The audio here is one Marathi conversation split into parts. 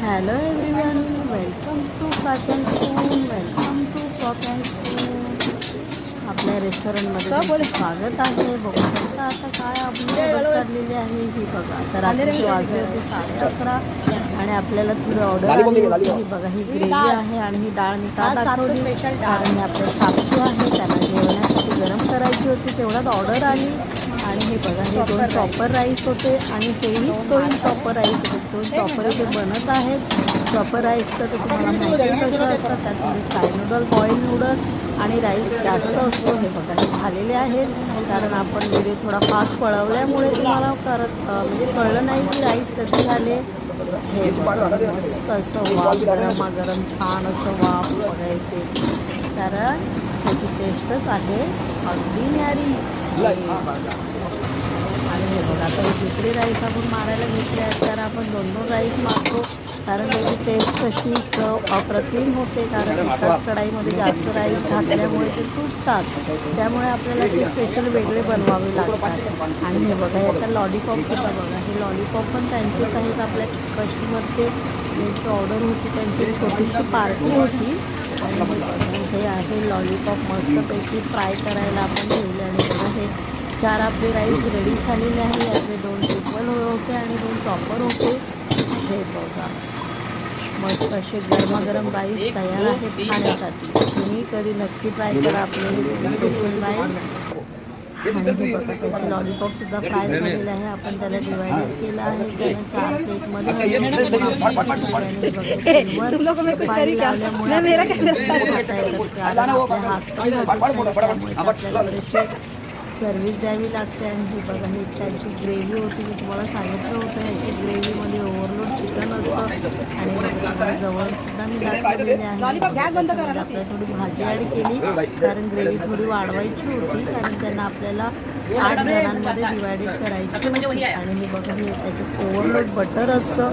Hello everyone, welcome to Frock and Spoon. Welcome to Frock and Spoon. आपल्या रेस्टॉरंटमध्ये स्वागत आहे. बघू शकता आता काय आपली ऑर्डर चाललेली आहे ही बघा. तर रात्रीचे वाजले होते 11:30 आणि आपल्याला थोडी ऑर्डर आली होती. ही बघा, ही ग्रेव्ही आहे आणि ही डाळ मी का दाखवली कारण हे आपले सासू आहे, त्यांना जेवणासाठी गरम करायची होती, तेवढ्यात ऑर्डर आली. आणि हे बघा, हे 2 चॉपर राईस होते आणि हेही 2 चॉपर राईस होते. 2 चॉपर इथे बनत आहेत. चॉपर राईस तर तुम्हाला माहिती कसं असतं, त्यात फ्राय नूडल, बॉईल नूडल आणि राईस जास्त असतो. हे बघा, हे झालेले आहेत कारण आपण व्हिडिओ थोडा फास्ट पळवल्यामुळे तुम्हाला म्हणजे कळलं नाही की राईस कधी झाले. हे मस्त असं वाफ, गरमागरम छान असं वाफ बघायचे कारण त्याची टेस्टच आहे अगदी न्यारी. आणि हे बघा, आता ही दुसरी राईस आपण मारायला घेतली आहे तर आपण 2-2 राईस मारतो कारण त्याची टेस्ट कशी चव अप्रतिम होते कारण एकाच कढाईमध्ये जास्त राईस घातल्यामुळे ते तुटतात, त्यामुळे आपल्याला ते स्पेशल वेगळे बनवावे लागतात. आणि हे बघा, आता लॉलीपॉपसुद्धा बघा, हे लॉलीपॉप पण त्यांचेच आहेत. आपल्या कस्टमरचे त्यांची ऑर्डर होती, त्यांची छोटीशी पार्टी होती. आणि हे आहे लॉलीपॉप मस्तपैकी फ्राय करायला आपण ठेवले. आणि बघा, हे 4 आपले राईस रेडी झालेले आहे. यातले 2 ट्रिपल होते आणि 2 चॉपर होते. हे बघा, मस्त असे गरमागरम राईस तयार आहेत खाण्यासाठी. तुम्ही कधी नक्की ट्राय करा आपले स्पेशल राईस. आणि हे बघा, त्याचे लॉलीपॉपसुद्धा फ्राय झालेले आहे. आपण त्याला डिवायडेड केलं आहे. त्याला 4 प्लेटमध्ये सर्विस द्यावी लागते. आणि हे बघा, ही त्यांची ग्रेव्ही होती, मी तुम्हाला सांगितलं होतं ह्याची ग्रेव्हीमध्ये ओव्हरलोड चिकन असतं. आणि जवळसुद्धा मी दाखवलेले आहे. आपल्याला थोडी भाजी ॲड केली कारण ग्रेव्ही थोडी वाढवायची होती कारण त्यांना आपल्याला 8 जणांमध्ये डिवायडेड करायची होती. आणि हे बघा, हे त्याच्यात ओव्हरलोड बटर असतं.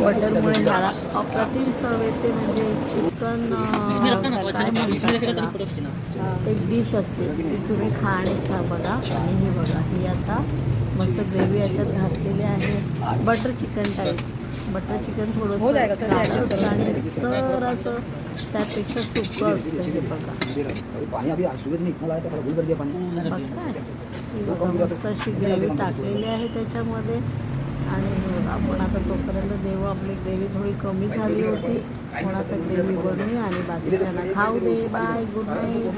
बटरमुळे ह्याला अप्रतिम चव येते. म्हणजे चिकन एक डिश असते ती तुम्ही खाण्याचा बघा. आणि हे बघा, ही आता मस्त ग्रेव्ही याच्यात घातलेली आहे. Butter chicken type. Butter chicken थोडंसं आणि तर असं त्यापेक्षा सुकं असतं. हे बघा, मस्त अशी ग्रेव्ही टाकलेली आहे त्याच्यामध्ये. आणि आपण आता तोपर्यंत देऊ, आपली ग्रेव्ही थोडी कमी झाली होती पण आता ग्रेव्ही बनवूया आणि बाकीच्यांना खाऊ दे. Bye, good night.